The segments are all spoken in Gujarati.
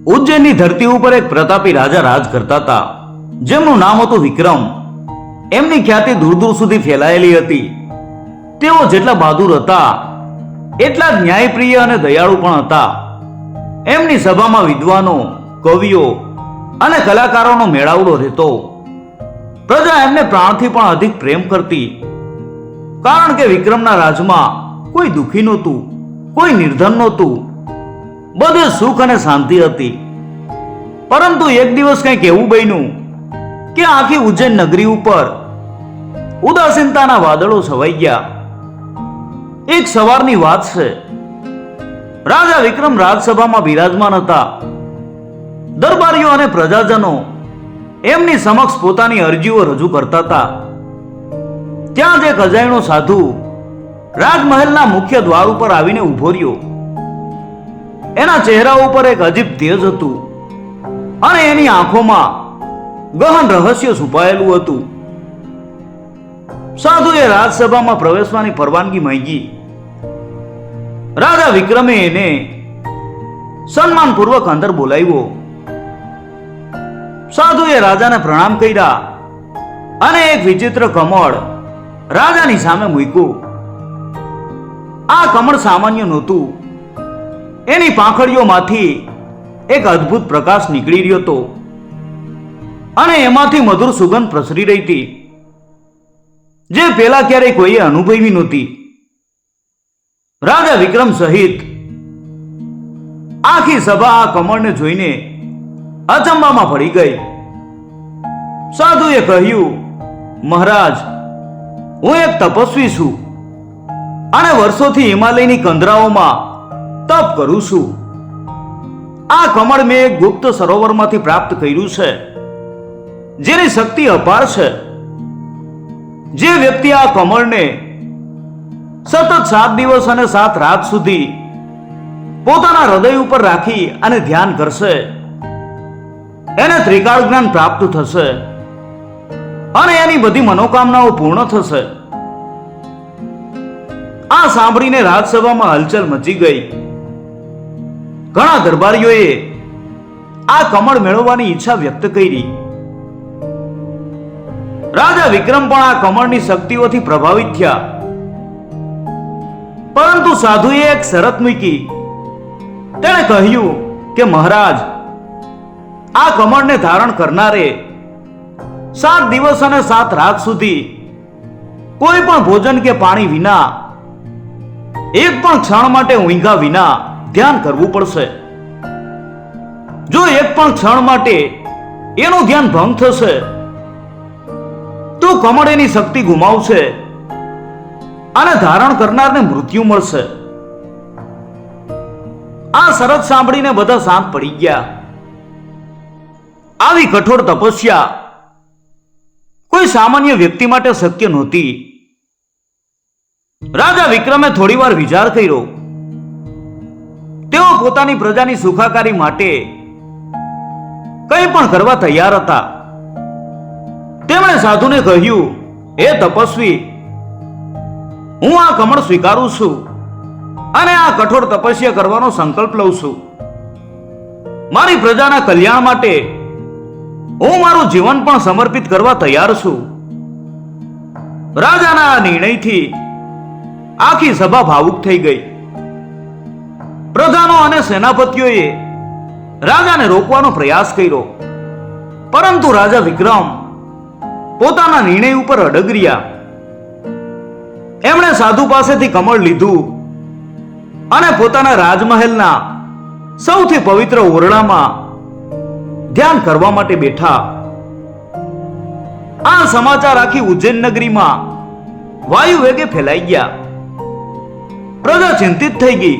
ઉજ્જૈનની ધરતી ઉપર એક પ્રતાપી રાજા રાજ કરતા હતા, જેમનું નામ હતું વિક્રમ. એમની ખ્યાતિ દૂર દૂર સુધી ફેલાયેલી હતી. તેઓ જેટલા બહાદુર હતા, એટલા જ ન્યાયપ્રિય અને દયાળુ પણ હતા. એમની સભામાં વિદ્વાનો, કવિઓ અને કલાકારોનો મેળાવડો રહેતો. પ્રજા એમને પ્રાણથી પણ અધિક પ્રેમ કરતી, કારણ કે વિક્રમના રાજમાં કોઈ દુઃખી નહોતું, કોઈ નિર્ધન નહોતું, બધે સુખ અને શાંતિ હતી. પરંતુ એક દિવસ કંઈક એવું બન્યું કે આખી ઉજ્જૈન નગરી ઉપર ઉદાસીનતાના વાદળો છવાઈ ગયા. એક સવારની વાત છે. રાજા વિક્રમ રાજસભામાં બિરાજમાન હતા. દરબારીઓ અને પ્રજાજનો એમની સમક્ષ પોતાની અરજીઓ રજૂ કરતા હતા. ત્યાં જ એક અજાયણો સાધુ રાજમહેલના મુખ્ય દ્વાર ઉપર આવીને ઉભો રહ્યો. એના ચહેરા ઉપર એક અજીબ તેજ હતું અને એની આંખોમાં ગહન રહસ્ય છુપાયેલું હતું. સાધુએ રાજસભામાં પ્રવેશવાની પરવાનગી માંગી. રાજા વિક્રમે એને સન્માનપૂર્વક અંદર બોલાવ્યો. સાધુએ રાજાને પ્રણામ કર્યા અને એક વિચિત્ર કમળ રાજાની સામે મૂક્યું. આ કમળ સામાન્ય નહોતું. એની પાંખડીઓમાંથી એક અદ્ભુત પ્રકાશ નીકળી રહ્યો હતો અને એમાંથી મધુર સુગંધ પ્રસરી રહી હતી, જે પેલા ક્યારેય કોઈએ અનુભવી નહોતી. રાજા વિક્રમ સહિત આખી સભા આ કમળને જોઈને અચંબામાં પડી ગઈ. સાધુએ કહ્યું, મહારાજ, હું એક તપસ્વી છું અને વર્ષોથી હિમાલયની કંદરાઓમાં તપ કરું છું. આ કમળ મેં એક ગુપ્ત સરોવરમાંથી પ્રાપ્ત કર્યું છે, જેની શક્તિ અપાર છે. જે વ્યક્તિ આ કમળને સતત 7 દિવસ અને 7 રાત સુધી પોતાના હૃદય ઉપર રાખી અને ધ્યાન કરશે, એને ત્રિકાળ જ્ઞાન પ્રાપ્ત થશે અને એની બધી મનોકામનાઓ પૂર્ણ થશે. આ સાંભળીને રાજસભામાં હલચલ મચી ગઈ. ઘણા દરબારીઓએ આ કમળ મેળવવાની ઈચ્છા વ્યક્ત કરી. રાજા વિક્રમ પણ આ કમળની શક્તિઓથી પ્રભાવિત થયા. પરંતુ સાધુએ એક શરત મૂકી. તેણે કહ્યું કે મહારાજ, આ કમળને ધારણ કરનારે 7 દિવસ અને 7 રાત સુધી કોઈ પણ ભોજન કે પાણી વિના, એક પણ ક્ષણ માટે ઊંઘ્યા વિના ધ્યાન કરવું પડશે. જો એક પણ ક્ષણ માટે એનું ધ્યાન ભંગ થશે તો કમળ એની શક્તિ ગુમાવશે અને ધારણ કરનારને મૃત્યુ મળશે. આ શરત સાંભળીને બધા શાંત પડી ગયા. આવી કઠોર તપસ્યા કોઈ સામાન્ય વ્યક્તિ માટે શક્ય નહોતી. રાજા વિક્રમે થોડી વાર વિચાર કર્યો. તેઓ પોતાની પ્રજાની સુખાકારી માટે કંઈ પણ કરવા તૈયાર હતા. તેમણે સાધુને કહ્યું, હે તપસ્વી, હું આ કમળ સ્વીકારું છું અને આ કઠોર તપસ્યા કરવાનો સંકલ્પ લઉં છું. મારી પ્રજાના કલ્યાણ માટે હું મારું જીવન પણ સમર્પિત કરવા તૈયાર છું. રાજાના આ નિર્ણયથી આખી સભા ભાવુક થઈ ગઈ. પ્રધાનો અને સેનાપતિઓએ રાજાને રોકવાનો પ્રયાસ કર્યો, પરંતુ રાજા વિક્રમ પોતાના નિર્ણય ઉપર અડગ રહ્યા. એમણે સાધુ પાસેથી કમળ લીધું અને પોતાના રાજમહેલના સૌથી પવિત્ર ઓરડામાં ધ્યાન કરવા માટે બેઠા. આ સમાચાર આખી ઉજ્જૈન નગરીમાં વાયુ વેગે ફેલાઈ ગયા. પ્રજા ચિંતિત થઈ ગઈ,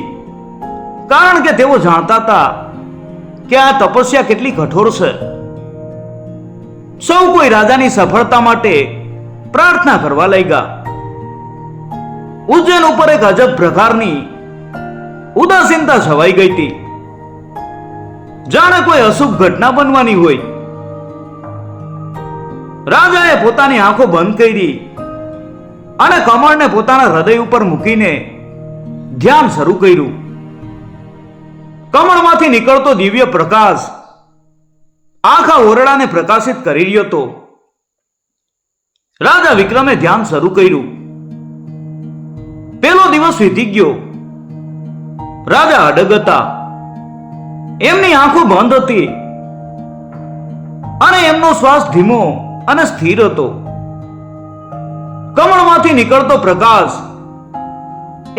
કારણ કે તેઓ જાણતા હતા કે આ તપસ્યા કેટલી કઠોર છે. સૌ કોઈ રાજાની સફળતા માટે પ્રાર્થના કરવા લાગ્યા. ઉજ્જૈન ઉપર એક અજબ પ્રકારની ઉદાસીનતા છવાઈ ગઈ હતી, જાણે કોઈ અશુભ ઘટના બનવાની હોય. રાજાએ પોતાની આંખો બંધ કરી અને કમળને પોતાના હૃદય ઉપર મૂકીને ધ્યાન શરૂ કર્યું. કમળમાંથી નીકળતો દિવ્ય પ્રકાશ આખા ઓરડાને પ્રકાશિત કરી રહ્યો હતો. રાજા વિક્રમે ધ્યાન શરૂ કર્યું. પેલો દિવસ વીતી ગયો. રાજા અડગ હતા. એમની આંખો બંધ હતી અને એમનો શ્વાસ ધીમો અને સ્થિર હતો. કમળમાંથી નીકળતો પ્રકાશ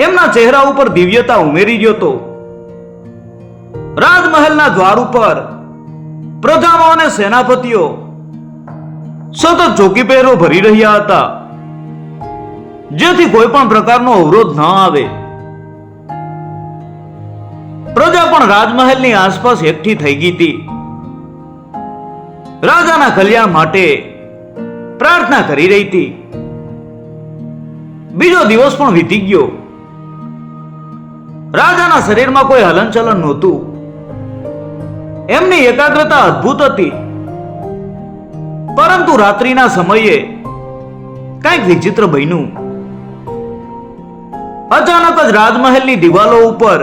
એમના ચહેરા ઉપર દિવ્યતા ઉમેરી રહ્યો હતો. રાજમહેલના દ્વાર ઉપર પ્રધાનો અને સેનાપતિઓ સતત ચોકી પહેરો ભરી રહ્યા હતા, જેથી કોઈ પણ પ્રકારનો અવરોધ ન આવે. પ્રજા પણ રાજમહેલની આસપાસ એકઠી થઈ ગઈ હતી. રાજાના કલ્યાણ માટે પ્રાર્થના કરી રહી હતી. બીજો દિવસ પણ વીતી ગયો. રાજાના શરીરમાં કોઈ હલનચલન નહોતું. એમની એકાગ્રતા અદ્ભુત હતી. પરંતુ રાત્રિના સમયે કંઈક વિચિત્ર બન્યું. અચાનક જ રાજમહેલની દિવાલો ઉપર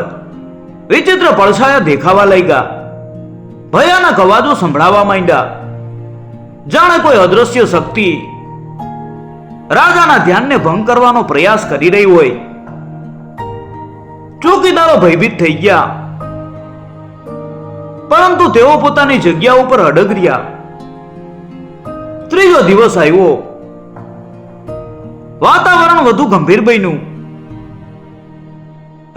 વિચિત્ર પડછાયા દેખાવા લાગ્યા. ભયાનક અવાજો સંભળાવા માંડ્યા. જાણે કોઈ અદ્રશ્ય શક્તિ રાજાના ધ્યાનને ભંગ કરવાનો પ્રયાસ કરી રહી હોય. ચોકીદારો ભયભીત થઈ ગયા, પરંતુ તેઓ પોતાની જગ્યા ઉપર અડગ રહ્યા. ત્રીજો દિવસ આવ્યો. વાતાવરણ વધુ ગંભીર બન્યું.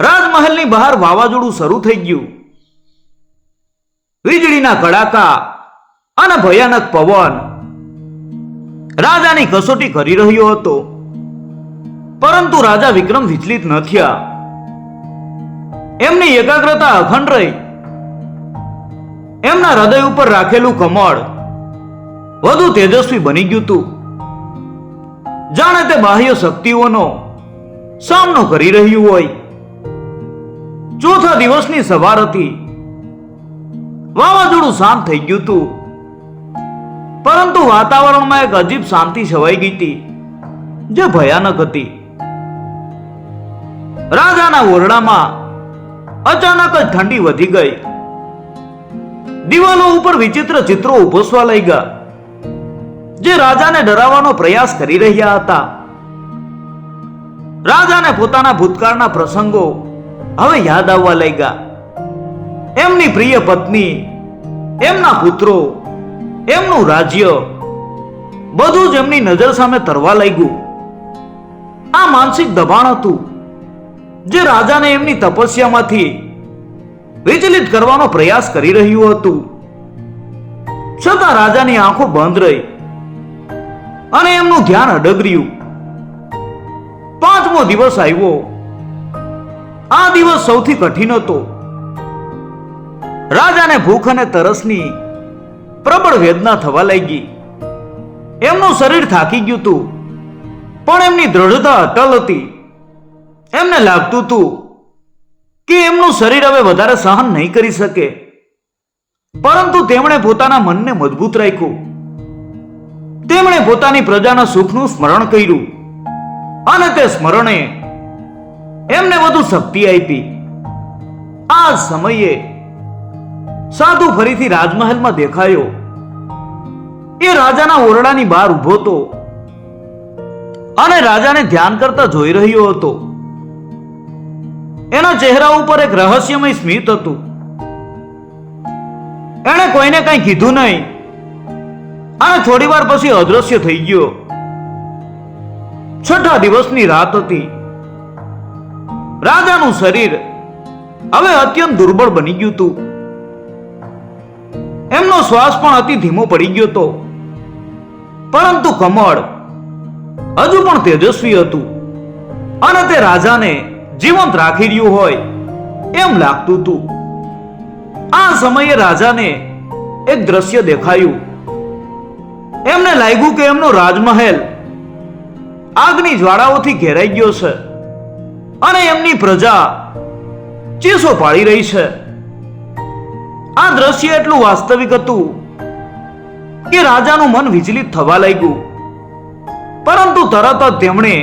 રાજમહેલની બહાર વાવાઝોડું શરૂ થઈ ગયું. વીજળીના કડાકા અને ભયાનક પવન રાજાની કસોટી કરી રહ્યો હતો. પરંતુ રાજા વિક્રમ વિચલિત ન થયા. એમની એકાગ્રતા અખંડ રહી. એમના હૃદય ઉપર રાખેલું કમળ વધુ તેજસ્વી બની ગયું હતું. જાણે તે બાહ્ય શક્તિઓનો સામનો કરી રહ્યું હોય. ચોથા દિવસની સવાર હતી. વાવાઝોડું શાંત થઈ ગયું હતું, પરંતુ વાતાવરણમાં એક અજીબ શાંતિ છવાઈ ગઈ હતી, જે ભયાનક હતી. રાજાના ઓરડામાં અચાનક જ ઠંડી વધી ગઈ. દિવાલો ઉપર વિચિત્ર ચિત્રો ઉપસવા લાગ્યા, જે રાજાને ડરાવવાનો પ્રયાસ કરી રહ્યા હતા. રાજાને પોતાના ભૂતકાળના પ્રસંગો હવે યાદ આવવા લાગ્યા. એમની પ્રિય પત્ની, એમના પુત્રો, એમનું રાજ્ય, બધું જ એમની નજર સામે તરવા લાગ્યું. આ માનસિક દબાણ હતું, જે રાજાને એમની તપસ્યામાંથી વિચલિત કરવાનો પ્રયાસ કરી રહ્યું હતું. છતાં રાજાની આંખો બંધ રહી અને એમનું ધ્યાન અડગ રહ્યું. પાંચમો દિવસ આવ્યો. આ દિવસ સૌથી કઠિન હતો. રાજાને ભૂખ અને તરસની પ્રબળ વેદના થવા લાગી. એમનું શરીર થાકી ગયું હતું, પણ એમની દ્રઢતા અટલ હતી. એમને લાગતું હતું કે એમનું શરીર હવે વધારે સહન નહીં કરી શકે. પરંતુ તેમણે પોતાના મનને મજબૂત રાખ્યું. તેમણે પોતાની પ્રજાના સુખનું સ્મરણ કર્યું અને તે સ્મરણે એમને વધુ શક્તિ આપી. આ સમયે સાધુ ફરીથી રાજમહેલમાં દેખાયો. એ રાજાના ઓરડાની બહાર ઊભો હતો અને રાજાને ધ્યાન કરતા જોઈ રહ્યો હતો. એના ચહેરા ઉપર એક રહસ્યમય સ્મિત હતું. એણે કોઈને કંઈ કીધું નહીં અને થોડી વાર પછી અદ્રશ્ય થઈ ગયો. છઠ્ઠા દિવસની રાત હતી. રાજાનું શરીર હવે અત્યંત દુર્બળ બની ગયું હતું. એમનો શ્વાસ પણ અતિ ધીમો પડી ગયો હતો. પરંતુ કમળ હજુ પણ તેજસ્વી હતું અને તે રાજાને જીવંત રાખી રહ્યું હોય એમ લાગતું હતું. આ સમયે રાજાને એક દ્રશ્ય દેખાયું. એમને લાગ્યું કે એમનો રાજમહેલ આગની જ્વાળાઓથી ઘેરાઈ ગયો છે અને એમની પ્રજા ચીસો પાડી રહી છે. આ દ્રશ્ય એટલું વાસ્તવિક હતું કે રાજાનું મન વિચલિત થવા લાગ્યું. પરંતુ તરત જ તેમણે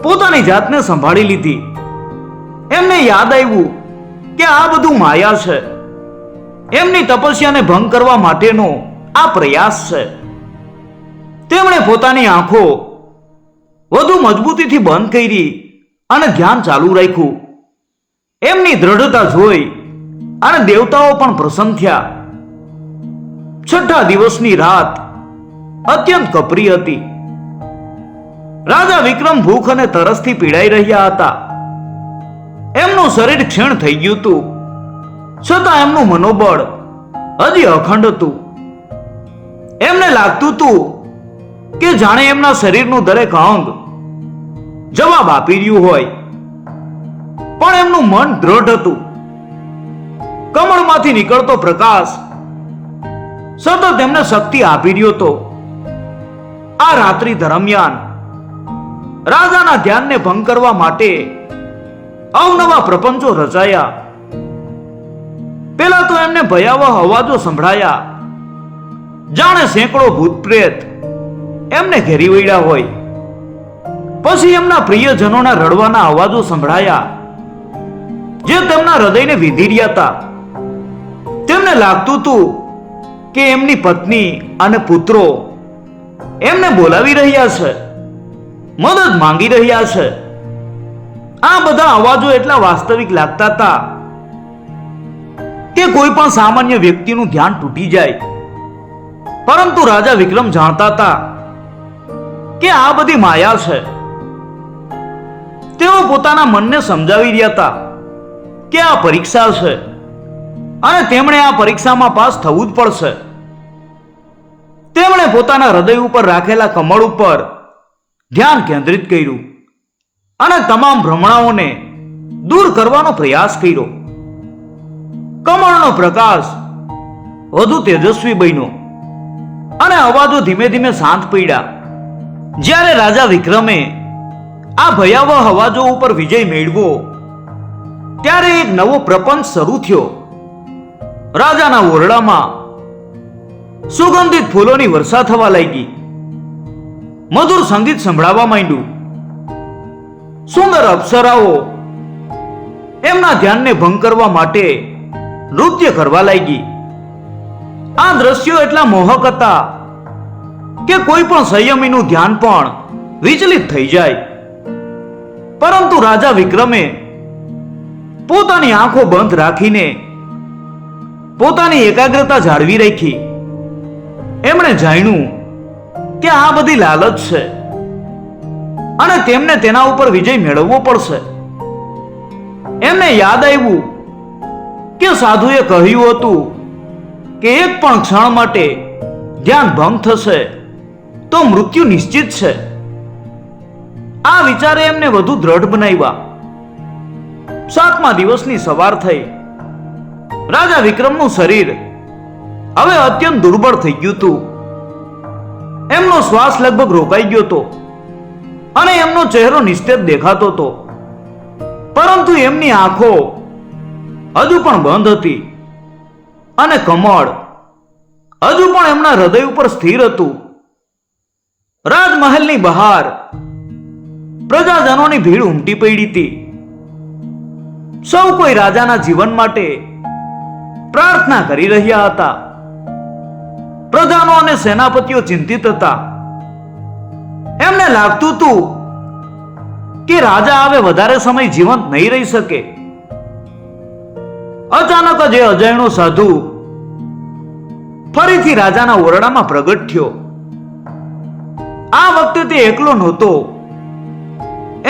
પોતાની જાતને સંભાળી લીધી. એમને યાદ આવ્યું કે આ બધું માયા છે, એમની તપસ્યાને ભંગ કરવા માટેનો આ પ્રયાસ છે. તેમણે પોતાની આંખો વધુ મજબૂતીથી બંધ કરી અને ધ્યાન ચાલુ રાખ્યું. એમની દ્રઢતા જોઈ અને દેવતાઓ પણ પ્રસન્ન થયા. છઠ્ઠા દિવસની રાત અત્યંત કપરી હતી. રાજા વિક્રમ ભૂખ અને તરસથી પીડાઈ રહ્યા હતા. એમનું શરીર ક્ષીણ થઈ ગયું હતું, છતાં એમનું મનોબળ હજી અખંડ હતું. એમને લાગતું હતું કે જાણે એમના શરીરનું દરેક અંગ જવાબ આપી રહ્યું હોય. પણ એમનું મન દ્રઢ હતું. કમળમાંથી નીકળતો પ્રકાશ સતત એમને શક્તિ આપી રહ્યો હતો. આ રાત્રિ દરમિયાન રાજાના ધ્યાનને ભંગ કરવા માટે અવનવા પ્રપંચો રચાયા. પેલા તો એમને ભયાવહ અવાજો સંભળાયા, જાણે સેંકડો ભૂત પ્રેત એમને ઘેરી વળ્યા હોય. પછી એમના પ્રિયજનોના રડવાના અવાજો સંભળાયા, જે તેમના હૃદયને વિંધી રહ્યા હતા. તેમને લાગતું હતું કે એમની પત્ની અને પુત્રો એમને બોલાવી રહ્યા છે, મદદ માંગી રહ્યા છે. આ બધા અવાજો એટલા વાસ્તવિક લાગતા હતા કે કોઈ પણ સામાન્ય વ્યક્તિનું ધ્યાન તૂટી જાય. પરંતુ રાજા વિક્રમ જાણતા હતા કે આ બધી માયા છે. તેઓ પોતાના મનને સમજાવી રહ્યા હતા કે આ પરીક્ષા છે અને તેમણે આ પરીક્ષામાં પાસ થવું જ પડશે. તેમણે પોતાના હૃદય ઉપર રાખેલા કમળ ઉપર ધ્યાન કેન્દ્રિત કર્યું અને તમામ ભ્રમણાઓને દૂર કરવાનો પ્રયાસ કર્યો. કમળનો પ્રકાશ વધુ તેજસ્વી બન્યો અને અવાજો ધીમે ધીમે શાંત પડ્યા. જ્યારે રાજા વિક્રમે આ ભયાવહ અવાજો ઉપર વિજય મેળવ્યો, ત્યારે એક નવો પ્રપંચ શરૂ થયો. રાજાના ઓરડામાં સુગંધિત ફૂલોની વર્ષા થવા લાગી. મધુર સંગીત સંભળાવા માંડ્યું. સુંદર અપ્સરાઓ એમના ધ્યાનને ભંગ કરવા માટે નૃત્ય કરવા લાગી. આ દ્રશ્યો એટલા મોહક હતા કે કોઈ પણ સંયમીનું ધ્યાન પણ વિચલિત થઈ જાય. પરંતુ રાજા વિક્રમે પોતાની આંખો બંધ રાખીને પોતાની એકાગ્રતા જાળવી રાખી. એમણે જાણ્યું કે આ બધી લાલચ છે અને તેમને તેના ઉપર વિજય મેળવવો પડશે. એમને યાદ આવ્યું કે સાધુએ કહ્યું હતું કે એક પણ ક્ષણ માટે ધ્યાન ભંગ થશે તો મૃત્યુ નિશ્ચિત છે. આ વિચારે એમને વધુ દ્રઢ બનાવ્યા. 7મા દિવસની સવાર થઈ. રાજા વિક્રમનું શરીર હવે અત્યંત દુર્બળ થઈ ગયું હતું. એમનો શ્વાસ લગભગ રોકાઈ ગયો હતો અને એમનો ચહેરો નિસ્તેજ દેખાતો હતો. પરંતુ એમની આંખો હજુ પણ બંધ હતી અને કમળ હજુ પણ એમના હૃદય ઉપર સ્થિર હતું. રાજમહેલની બહાર પ્રજાજનોની ભીડ ઉમટી પડી હતી. સૌ કોઈ રાજાના જીવન માટે પ્રાર્થના કરી રહ્યા હતા. પ્રધાનો અને સેનાપતિઓ ચિંતિત હતા. એમને લાગતું હતું કે રાજા હવે વધારે સમય જીવંત નહીં રહી શકે. અચાનક જ એ અજાણ્યો સાધુ ફરીથી રાજાના ઓરડામાં પ્રગટ થયો. આ વખતે તે એકલો નહોતો.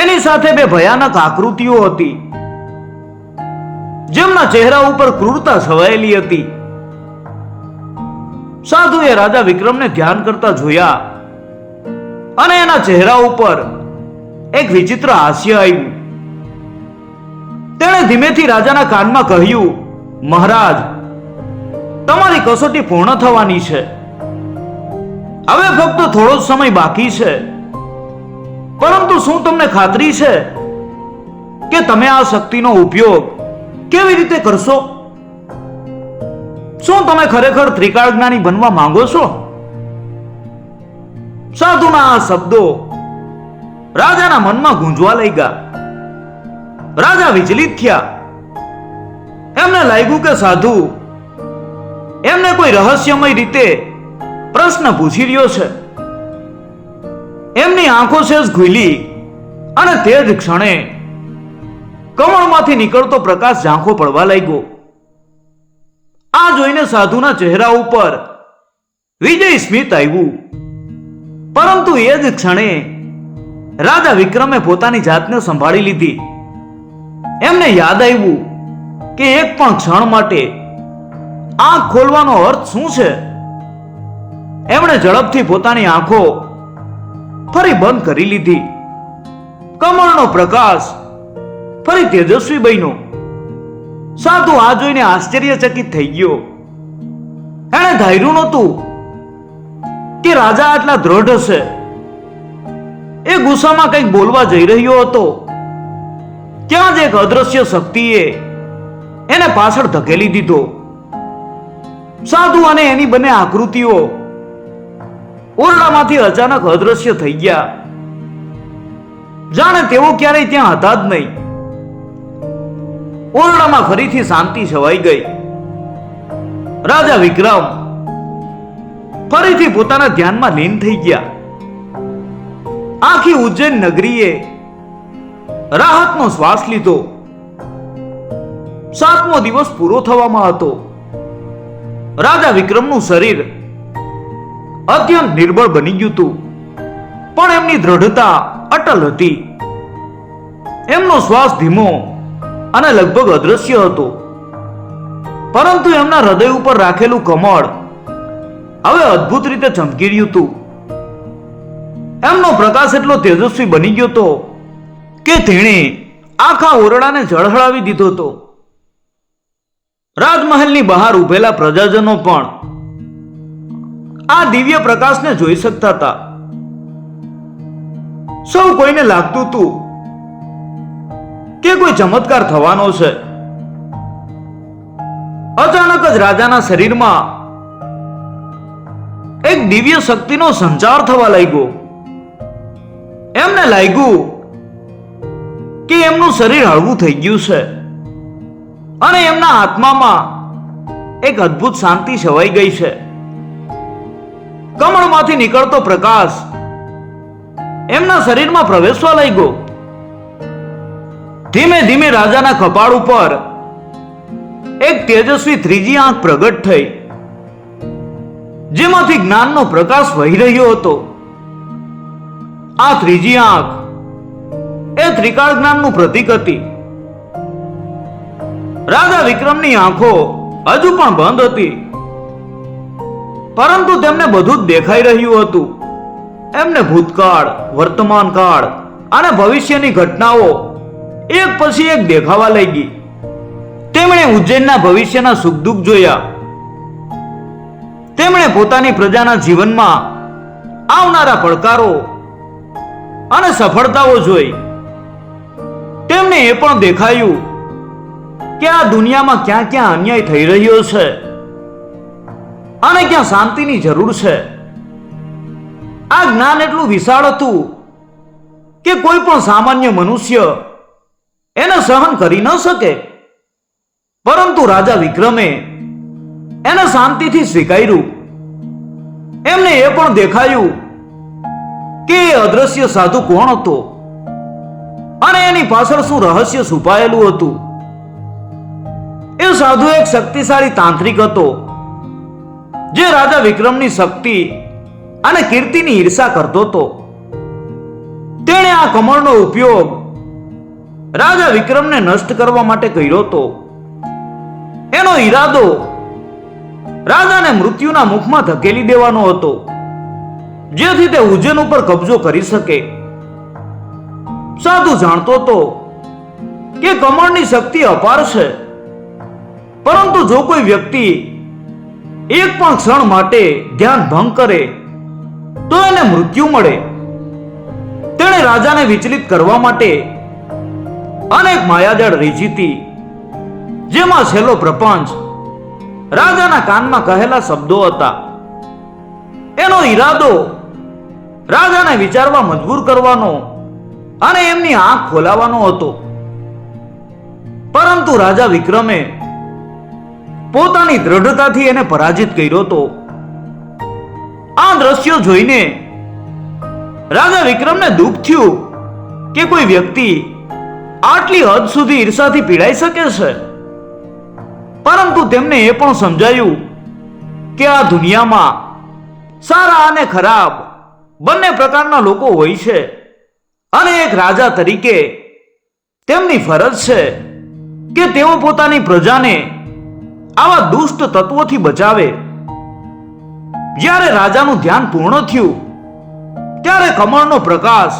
એની સાથે બે ભયાનક આકૃતિઓ હતી, જેમના ચહેરા ઉપર ક્રૂરતા છવાયેલી હતી. સાધુએ રાજા વિક્રમને ધ્યાન કરતા જોયા અને એના ચહેરા ઉપર એક વિચિત્ર હાસ્ય આવ્યું. તેણે ધીમેથી રાજાના કાનમાં કહ્યું, મહારાજ, તમારી કસોટી પૂર્ણ થવાની છે. હવે ફક્ત થોડો જ સમય બાકી છે. પરંતુ શું તમને ખાતરી છે કે તમે આ શક્તિનો ઉપયોગ કેવી રીતે કરશો? શું તમે ખરેખર ત્રિકાળ જ્ઞાની બનવા માંગો છો? સાધુના આ શબ્દો રાજાના મનમાં ગુંજવા લાગ્યા. રાજા વિચલિત થયા. લાગ્યું કે સાધુ એમને કોઈ રહસ્યમય રીતે પ્રશ્ન પૂછી રહ્યો છે. એમની આંખો સેજ ખુલી અને તે જ ક્ષણે કમળમાંથી નીકળતો પ્રકાશ ઝાંખો પડવા લાગ્યો. આ જોઈને સાધુના ચહેરા ઉપર વિજય સ્મિત આવ્યું. પરંતુ એ જ ક્ષણે રાજા વિક્રમે પોતાની જાતને સંભાળી લીધી. એમને યાદ આવ્યું કે એક પણ ક્ષણ માટે આંખ ખોલવાનો અર્થ શું છે. એમણે ઝડપથી પોતાની આંખો ફરી બંધ કરી લીધી. કમળનો પ્રકાશ ફરી તેજસ્વી બન્યો. સાધુ આ જોઈને આશ્ચર્યચકિત થઈ ગયો. એણે ધાર્યું નહોતું કે રાજા આટલા દ્રઢ હશે. એ ગુસ્સામાં કંઈક બોલવા જઈ રહ્યો હતો. ત્યાં જ એક અદ્રશ્ય શક્તિએ એને પાછળ ધકેલી દીધો. સાધુ અને એની બંને આકૃતિઓ ઓરડામાંથી અચાનક અદ્રશ્ય થઈ ગયા. જાણે તેઓ ક્યારેય ત્યાં હતા જ નહીં. ઓરડામાં ફરીથી શાંતિ છવાઈ ગઈ. રાજા વિક્રમ ફરીથી પોતાના ધ્યાનમાં લીન થઈ ગયા. આખી ઉજ્જૈન નગરીએ રાહતનો શ્વાસ લીધો. 7મો દિવસ પૂરો થવામાં હતો. રાજા વિક્રમનું શરીર અત્યંત નિર્બળ બની ગયું હતું, પણ એમની દ્રઢતા અટલ હતી. એમનો શ્વાસ ધીમો અને લગભગ અદ્રશ્ય હતો, પરંતુ એમના હૃદય ઉપર રાખેલું કમળ હવે અદ્ભુત રીતે ચમકી રહ્યું હતું. એમનો પ્રકાશ એટલો તેજસ્વી બની ગયો હતો કે તેણે આખા ઓરડાને ઝળહળાવી દીધો હતો. રાજમહેલની બહાર ઉભેલા પ્રજાજનો પણ આ દિવ્ય પ્રકાશને જોઈ શકતા હતા. સૌ કોઈને લાગતું હતું કે કોઈ ચમત્કાર થવાનો છે. અચાનક જ રાજાના શરીરમાં એક દિવ્ય શક્તિનો સંચાર થવા લાગ્યો. એમને લાગ્યું કે એમનું શરીર હળવું થઈ ગયું છે અને એમના આત્મામાં એક અદ્ભુત શાંતિ છવાઈ ગઈ છે. કમળમાંથી નીકળતો પ્રકાશ એમના શરીરમાં પ્રવેશવા લાગ્યો. ધીમે ધીમે રાજાના કપાળ ઉપર એક તેજસ્વી ત્રીજી આંખ પ્રગટ થઈ, જેમાંથી જ્ઞાનનો પ્રકાશ વહી રહ્યો હતો. આ ત્રીજી આંખ એ ત્રિકાળ જ્ઞાનનું પ્રતીક હતી. રાજા વિક્રમની આંખો હજુ પણ બંધ હતી, પરંતુ તેમને બધું જ દેખાઈ રહ્યું હતું. એમને ભૂતકાળ, વર્તમાન કાળ અને ભવિષ્યની ઘટનાઓ એક પછી એક દેખાવા લાગી. તેમણે ઉજ્જૈનના ભવિષ્યના સુખ દુઃખ જોયા. તેમણે પોતાની પ્રજાના જીવનમાં આવનારા પડકારો અને સફળતાઓ જોઈ. તેમને એ પણ દેખાયું કે આ દુનિયામાં ક્યાં ક્યાં અન્યાય થઈ રહ્યો છે અને ક્યાં શાંતિની જરૂર છે. આ જ્ઞાન એટલું વિશાળ હતું કે કોઈ પણ સામાન્ય મનુષ્ય એને સહન કરી ન શકે, પરંતુ રાજા વિક્રમે એને શાંતિથી સ્વીકાર્યું. એમને એ પણ દેખાયું કે એ અદ્રશ્ય સાધુ કોણ હતો અને એની પાછળ શું રહસ્ય છુપાયેલું હતું. એ સાધુ એક શક્તિશાળી તાંત્રિક હતો, જે રાજા વિક્રમની શક્તિ અને કીર્તિની ઈર્ષા કરતો હતો. તેણે આ કમળનો ઉપયોગ રાજા વિક્રમને નષ્ટ કરવા માટે કર્યો હતો. એનો ઈરાદો રાજાને મૃત્યુના મુખમાં ધકેલી દેવાનો હતો, જેથી તે ઉજ્જૈન ઉપર કબજો કરી શકે. સાધુ જાણતો હતો કે કમળની શક્તિ અપાર છે, પરંતુ જો કોઈ વ્યક્તિ એક પણ ક્ષણ માટે ધ્યાન ભંગ કરે તો એને મૃત્યુ મળે. તેણે રાજાને વિચલિત કરવા માટે અનેક માયાજાળ રચી હતી, જેમાં છેલ્લો પ્રપંચ રાજાના કાનમાં કહેલા શબ્દો હતા. એનો ઈરાદો રાજાને વિચારવા મજબૂર કરવાનો અને એમની આંખ ખોલાવવાનો હતો. પરંતુ રાજા વિક્રમે પોતાની દ્રઢતાથી એને પરાજિત કર્યો હતો. આ દ્રશ્યો જોઈને રાજા વિક્રમને દુઃખ થયું કે કોઈ વ્યક્તિ આટલી હદ સુધી ઈર્ષાથી પીડાઈ શકે છે. પરંતુ તેમને એ પણ સમજાયું કે આ દુનિયામાં સારા અને ખરાબ બંને પ્રકારના લોકો હોય છે અને એક રાજા તરીકે તેમની ફરજ છે કે તેઓ પોતાની પ્રજાને આવા દુષ્ટ તત્વોથી બચાવે. જ્યારે રાજાનું ધ્યાન પૂર્ણ થયું ત્યારે કમળનો પ્રકાશ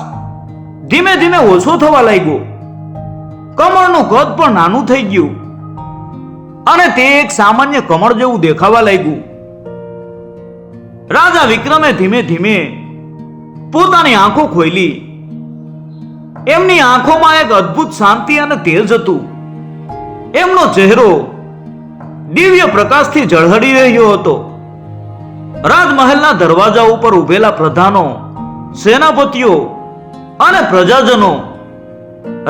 ધીમે ધીમે ઓછો થવા લાગ્યો. કમળનું કદ પણ નાનું થઈ ગયું અને તે એક સામાન્ય કમળ જેવું દેખાવા લાગ્યું. રાજા વિક્રમે ધીમે ધીમે પોતાની આંખો ખોલી. એમની આંખોમાં એક અદ્ભુત શાંતિ અને તેજ હતું. એમનો ચહેરો દિવ્ય પ્રકાશથી ઝળહળી રહ્યો હતો. રાજમહેલના દરવાજા ઉપર ઉભેલા પ્રધાનો, સેનાપતિઓ અને પ્રજાજનો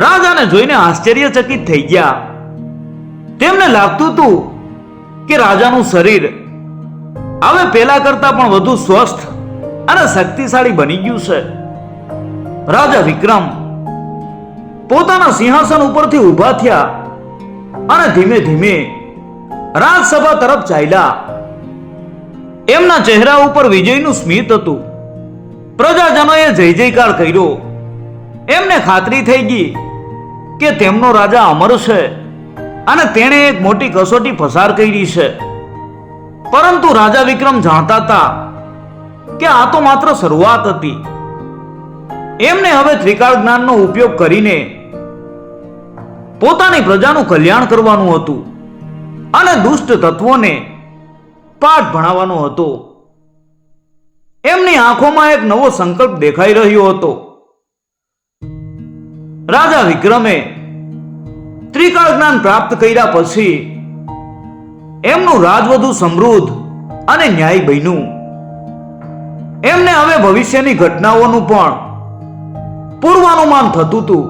રાજાને જોઈને આશ્ચર્યચકિત થઈ ગયા. તેમને લાગતું હતું કે રાજાનું શરીર હવે પહેલા કરતા પણ વધુ સ્વસ્થ અને શક્તિશાળી બની ગયું છે. રાજા વિક્રમ પોતાના સિંહાસન ઉપરથી ઊભા થયા અને ધીમે ધીમે રાજસભા તરફ ચાલ્યા. એમના ચહેરા ઉપર વિજયનું સ્મિત હતું. પ્રજાજનોએ જય જયકાર કર્યો. એમને ખાતરી થઈ ગઈ કે તેમનો રાજા અમર છે અને તેણે એક મોટી કસોટી પસાર કરી છે. પરંતુ રાજા વિક્રમ જાણતા હતા કે આ તો માત્ર શરૂઆત હતી. એમને હવે ત્રિકાળ જ્ઞાનનો ઉપયોગ કરીને પોતાની પ્રજાનું કલ્યાણ કરવાનું હતું અને દુષ્ટ તત્વોને પાઠ ભણાવવાનો હતો. એમની આંખોમાં એક નવો સંકલ્પ દેખાઈ રહ્યો હતો. રાજા વિક્રમે ત્રિકાળ જ્ઞાન પ્રાપ્ત કર્યા પછી એમનું રાજ વધુ સમૃદ્ધ અને ન્યાયી બન્યું. એમને હવે ભવિષ્યની ઘટનાઓનું પણ પૂર્વાનુમાન થતું હતું,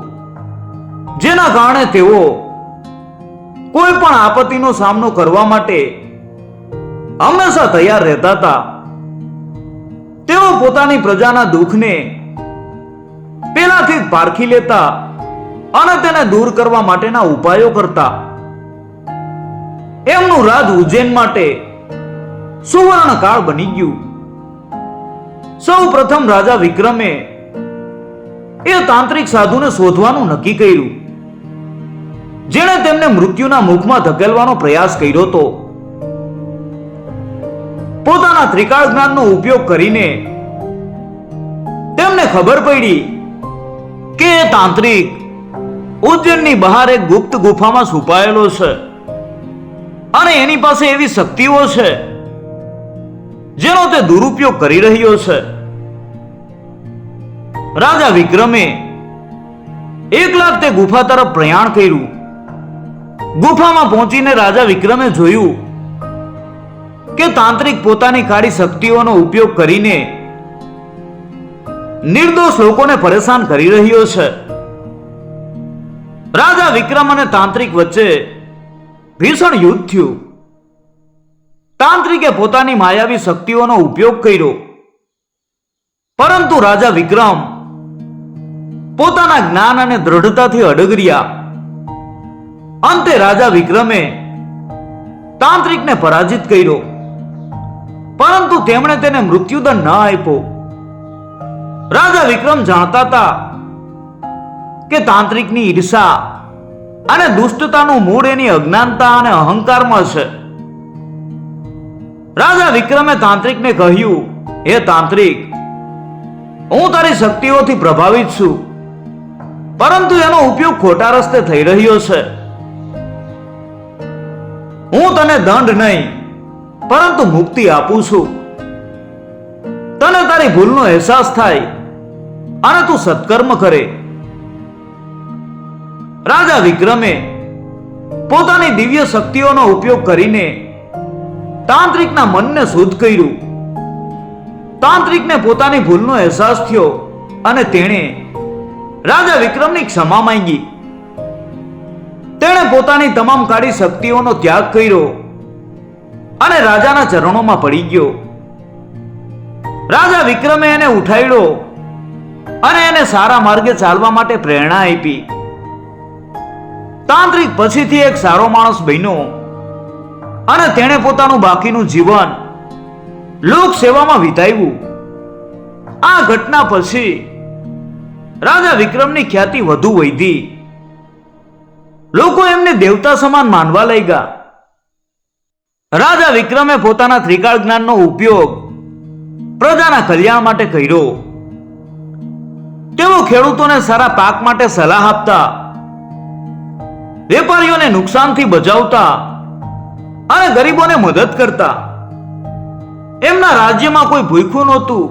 જેના કારણે તેઓ કોઈ પણ આપત્તિનો સામનો કરવા માટે હંમેશા તૈયાર રહેતા હતા. તેઓ પોતાની પ્રજાના દુઃખને પહેલાથી જ પારખી લેતા અને તેને દૂર કરવા માટેના ઉપાયો કરતા. એમનું રાજ ઉજ્જૈન માટે સુવર્ણ કાળ બની ગયું. સૌ પ્રથમ રાજા વિક્રમે એ તાંત્રિક સાધુને શોધવાનું નક્કી કર્યું, જેણે તેમને મૃત્યુના મુખમાં ધકેલવાનો પ્રયાસ કર્યો હતો. પોતાના ત્રિકાળ જ્ઞાનનો ઉપયોગ કરીને તેમને ખબર પડી કે એ તાંત્રિક ઉજ્જૈનની બહાર એક ગુપ્ત ગુફામાં છુપાયેલો છે અને એની પાસે એવી શક્તિઓ છે જેનો તે દુરુપયોગ કરી રહ્યો છે. રાજા વિક્રમે એકલા તે ગુફા તરફ પ્રયાણ કર્યું. ગુફામાં પહોંચીને રાજા વિક્રમે જોયું કે તાંત્રિક પોતાની કાળી શક્તિઓનો ઉપયોગ કરીને નિર્દોષ લોકોને પરેશાન કરી રહ્યો છે. રાજા વિક્રમ અને તાંત્રિક વચ્ચે ભીષણ યુદ્ધ થયું. તાંત્રિકે પોતાની માયાવી શક્તિઓનો ઉપયોગ કર્યો, પરંતુ રાજા વિક્રમ પોતાના જ્ઞાન અને દ્રઢતાથી અડગ રહ્યા. અંતે રાજા વિક્રમે તાંત્રિકને પરાજિત કર્યો, પરંતુ તેમણે તેને મૃત્યુદંડ ન આપ્યો. રાજા વિક્રમ જાણતા હતા કે તાંત્રિકની ઈર્ષા અને દુષ્ટતાનું મૂળ એની અજ્ઞાનતા અને અહંકારમાં છે. રાજા વિક્રમે તાંત્રિકને કહ્યું, હે તાંત્રિક, હું તારી શક્તિઓથી પ્રભાવિત છું, પરંતુ એનો ઉપયોગ ખોટા રસ્તે થઈ રહ્યો છે. હું તને દંડ નહીં પરંતુ મુક્તિ આપું છું. તને તારી ભૂલનો અહેસાસ થાય અને તું સત્કર્મ કરે. રાજા વિક્રમે પોતાની દિવ્ય શક્તિઓનો ઉપયોગ કરીને તાંત્રિકના મનને શુદ્ધ કર્યું. તાંત્રિકને પોતાની ભૂલનો અહેસાસ થયો અને તેણે રાજા વિક્રમની ક્ષમા માંગી. તેણે પોતાની તમામ કાળી શક્તિઓનો ત્યાગ કર્યો અને રાજાના ચરણોમાં પડી ગયો. રાજા વિક્રમે એને ઉઠાડ્યો અને એને સારા માર્ગે ચાલવા માટે પ્રેરણા આપી. તાંત્રિક પછીથી એક સારો માણસ બન્યો અને તેણે પોતાનું બાકીનું જીવન લોક સેવામાં વિતાવ્યું. આ ઘટના પછી રાજા વિક્રમની ખ્યાતિ વધુ વધી. લોકો એમને દેવતા સમાન માનવા લાગ્યા. રાજા વિક્રમે પોતાના ત્રિકાળ જ્ઞાનનો ઉપયોગ પ્રજાના કલ્યાણ માટે કર્યો. તેઓ ખેડૂતોને સારા પાક માટે સલાહ આપતા, વેપારીઓને નુકસાનથી બચાવતા અને ગરીબોને મદદ કરતા. એમના રાજ્યમાં કોઈ ભૂખ્યું નહોતું,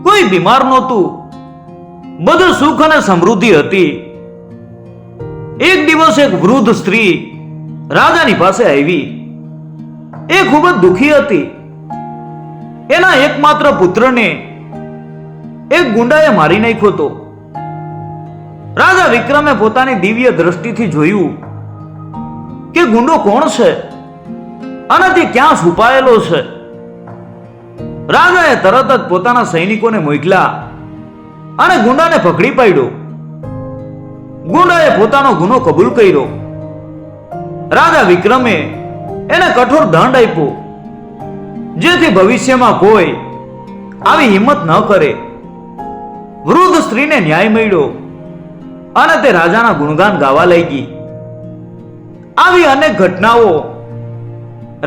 કોઈ બીમાર નહોતું. બધું સુખ અને સમૃદ્ધિ હતી. એક દિવસ એક વૃદ્ધ સ્ત્રી રાજાની પાસે આવી. એ ખૂબ જ દુખી હતી. એના એકમાત્ર પુત્રને એક ગુંડાએ મારી નાખ્યો હતો. રાજા વિક્રમે પોતાની દિવ્ય દ્રષ્ટિથી જોયું કે ગુંડો કોણ છે અને તે ક્યાં છુપાયેલો છે. રાજાએ તરત જ પોતાના સૈનિકોને મોકલ્યા અને ગુંડાને પકડી પાડ્યો. ગુંડાએ પોતાનો ગુનો કબૂલ કર્યો. રાજા વિક્રમે એને કઠોર દંડ આપ્યો, જેથી ભવિષ્યમાં કોઈ આવી હિંમત ન કરે. વૃદ્ધ સ્ત્રીને ન્યાય મળ્યો અને તે રાજાના ગુણગાન ગાવા લાગી. આવી અનેક ઘટનાઓ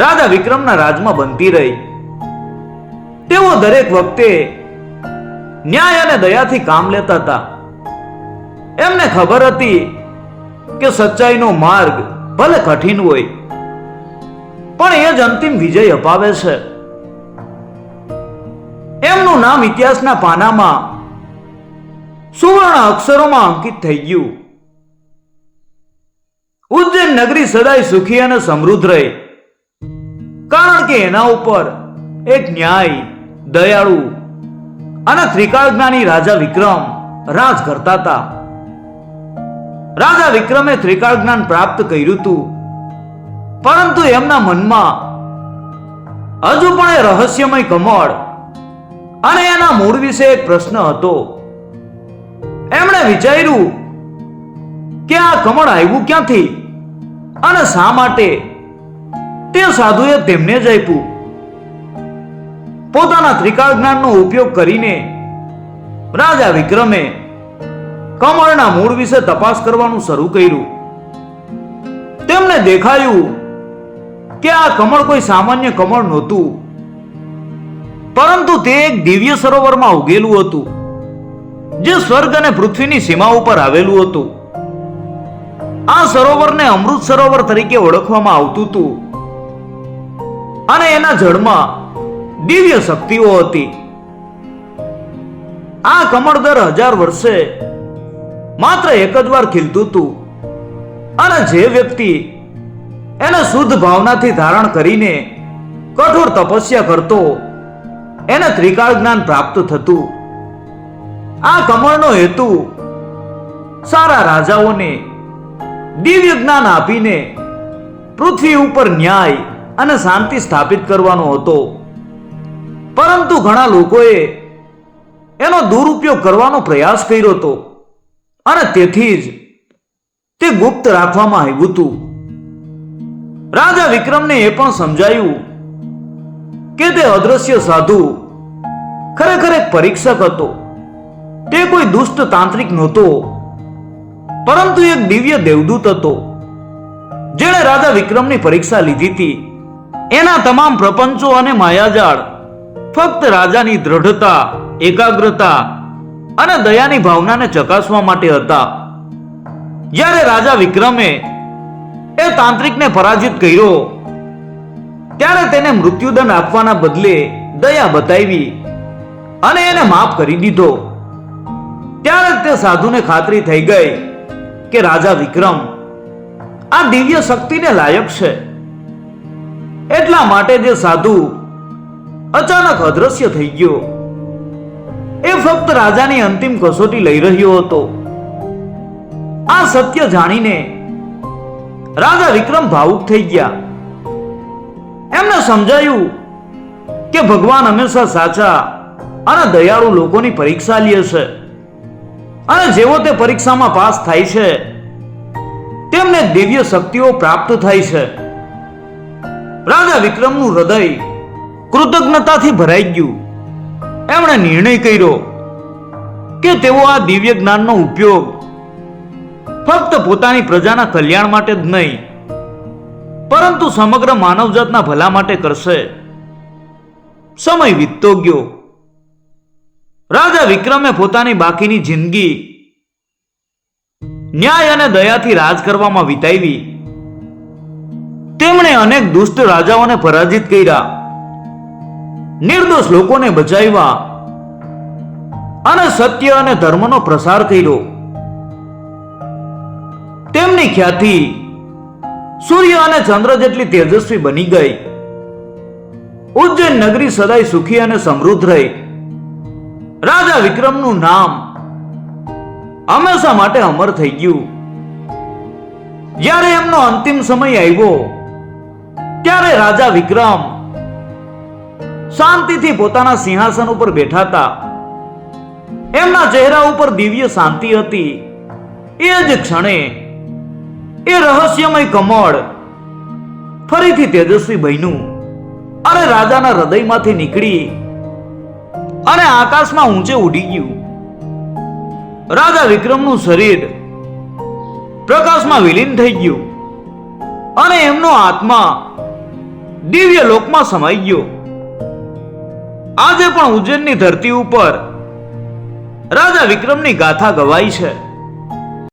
રાજા વિક્રમના રાજમાં બનતી રહી. તેઓ દરેક વખતે ન્યાય અને દયાથી કામ લેતા હતા. એમને ખબર હતી કે સચ્ચાઈનો માર્ગ ભલે કઠિન હોય, પણ એ જ અંતિમ વિજય અપાવે છે. એમનું નામ ઇતિહાસના પાનામાં સુવર્ણ અક્ષરોમાં અંકિત થઈ ગયું. ઉજ્જૈન નગરી સદાય સુખી અને સમૃદ્ધ રહે, કારણ કે એના ઉપર એક ન્યાય, દયાળુ અને ત્રિકાળ જ્ઞાની રાજા વિક્રમ રાજ કરતા હતા. રાજા વિક્રમે ત્રિકાળ જ્ઞાન પ્રાપ્ત કર્યું હતું, પરંતુ એમના મનમાં હજુ પણ એ રહસ્યમય કમળ અને એના મૂળ વિશે એક પ્રશ્ન હતો. એમણે વિચાર્યું કે આ કમળ આવ્યું ક્યાંથી અને શા માટે તે સાધુએ તેમને જ આપ્યું. પોતાના ત્રિકાળ જ્ઞાનનો ઉપયોગ કરીને રાજા વિક્રમે કમળના મૂળ વિશે તપાસ કરવાનું શરૂ કર્યું. તેમને દેખાયું કે આ કમળ કોઈ સામાન્ય કમળ નહોતું, પરંતુ તે એક દિવ્ય સરોવરમાં ઉગેલું હતું, જે સ્વર્ગ અને પૃથ્વીની સીમા ઉપર આવેલું હતું. આ સરોવરને અમૃત સરોવર તરીકે ઓળખવામાં આવતું હતું અને એના જળમાં દિવ્ય શક્તિઓ હતી. આ કમળ દર 1000 વર્ષે માત્ર એક જ વાર ખીલતું હતું અને જે વ્યક્તિ એને શુદ્ધ ભાવનાથી ધારણ કરીને કઠોર તપસ્યા કરતો એને ત્રિકાળ જ્ઞાન પ્રાપ્ત થતું. આ કમળનો હેતુ સારા રાજાઓને દિવ્ય જ્ઞાન આપીને પૃથ્વી ઉપર ન્યાય અને શાંતિ સ્થાપિત કરવાનો હતો. પરંતુ ઘણા લોકોએ એનો દુરુપયોગ કરવાનો પ્રયાસ કર્યો હતો અને તેથી જ તે ગુપ્ત રાખવામાં આવ્યું હતું. રાજા વિક્રમને એ પણ સમજાયું કે તે અદ્રશ્ય સાધુ ખરેખર એક પરીક્ષક હતો. તે કોઈ દુષ્ટ તાંત્રિક નહોતો, પરંતુ એક દિવ્ય દેવદૂત હતો, જેણે રાજા વિક્રમની પરીક્ષા લીધી હતી. એના તમામ પ્રપંચો અને માયાજાળ ફક્ત રાજાની દ્રઢતા, એકાગ્રતા અને દયાની ભાવનાને ચકાસવા માટે હતા. જ્યારે રાજા વિક્રમે એ તાંત્રિકને પરાજિત કર્યો, ત્યારે તેને મૃત્યુદંડ આપવાના બદલે દયા બતાવી અને એને માફ કરી દીધો. ત્યારે તે સાધુને ખાતરી થઈ ગઈ કે રાજા વિક્રમ આ દિવ્ય શક્તિને લાયક છે. એટલા માટે જે સાધુ અચાનક અદ્રશ્ય થઈ ગયો, એ ફક્ત રાજાની અંતિમ કસોટી લઈ રહ્યો હતો. આ સત્ય જાણીને રાજા વિક્રમ ભાવુક થઈ ગયા. એમને સમજાયું કે ભગવાન હંમેશા સાચા અને દયાળુ લોકોની પરીક્ષા લે છે અને જેવો તે પરીક્ષામાં પાસ થાય છે તેમને દિવ્ય શક્તિઓ પ્રાપ્ત થાય છે. રાજા વિક્રમનું હૃદય કૃતજ્ઞતાથી ભરાઈ ગયું. એમણે નિર્ણય કર્યો કે તેઓ આ દિવ્ય જ્ઞાનનો ઉપયોગ ફક્ત પોતાની પ્રજાના કલ્યાણ માટે જ નહીં પરંતુ સમગ્ર માનવજાતના ભલા માટે કરશે. સમય વીતતો ગયો. રાજા વિક્રમે પોતાની બાકીની જિંદગી ન્યાય અને દયાથી રાજ કરવામાં વિતાવી. તેમણે અનેક દુષ્ટ રાજાઓને પરાજિત કર્યા, નિર્દોષ લોકોને બચાવ્યા અને સત્ય અને ધર્મનો પ્રસાર કર્યો. તેમની ખ્યાતિ સૂર્ય અને ચંદ્ર જેટલી તેજસ્વી બની ગઈ. ઉજ્જૈન નગરી સદાય સુખી અને સમૃદ્ધ રહી. રાજા વિક્રમનું નામ હંમેશા માટે અમર થઈ ગયું. જ્યારે એમનો અંતિમ સમય આવ્યો ત્યારે રાજા વિક્રમ શાંતિથી પોતાના સિંહાસન ઉપર બેઠા હતા. એમના ચહેરા ઉપર દિવ્ય શાંતિ હતી. એ જ ક્ષણે એ રહસ્યમય કમળ ફરીથી તેજસ્વી બન્યું અને રાજાના હૃદયમાંથી નીકળી અને આકાશમાં ઊંચે ઉડી ગયું. રાજા વિક્રમનું શરીર પ્રકાશમાં વિલીન થઈ ગયું અને એમનો આત્મા દિવ્ય લોકમાં સમાઈ ગયો. આજે પણ ઉજ્જૈનની ધરતી ઉપર રાજા વિક્રમની ગાથા ગવાય છે.